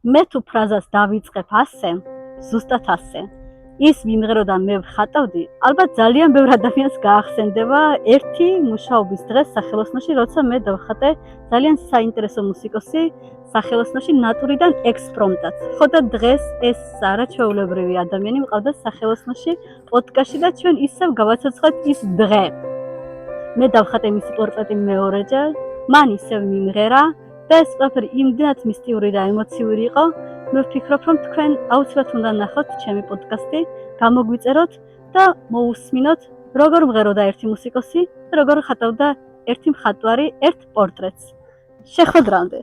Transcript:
მე თუ ფრაზას დავიწყებ ასე, ზუსტად ასე. ის ვიმღერო და მე ვხატავდი, ალბათ ძალიან ბევრ ადამიანს გაახსენდება ერთი მუშაობის დღეს სახელოსნოში, როცა მე დავხატე ძალიან საინტერესო მუსიკოსი სახელოსნოში ნატურიდან ექსპრომტად. ხო და დღეს ეს არაჩვეულებრივი ადამიანი მყავდა სახელოსნოში პოდკასტში და ჩვენ ისევ გავაცოცხლეთ ის დღე. მე დავხატე მისი პორტრეტი მეორეჯერ, მან ისევ მიმღერა და ეს ყველაფერი იმდენად მისტიური და ემოციური იყო. მე ვფიქრობ, რომ თქვენ აუცილებლად უნდა ნახოთ ჩემი პოდკასტი, გამოგვიწეროთ და მოусმინოთ, როგორ მღეროდა ერთი მუსიკოსი და როგორ ხატავდა ერთი მხატვარი ერთ პორტრეტს. შეხვედრამდე.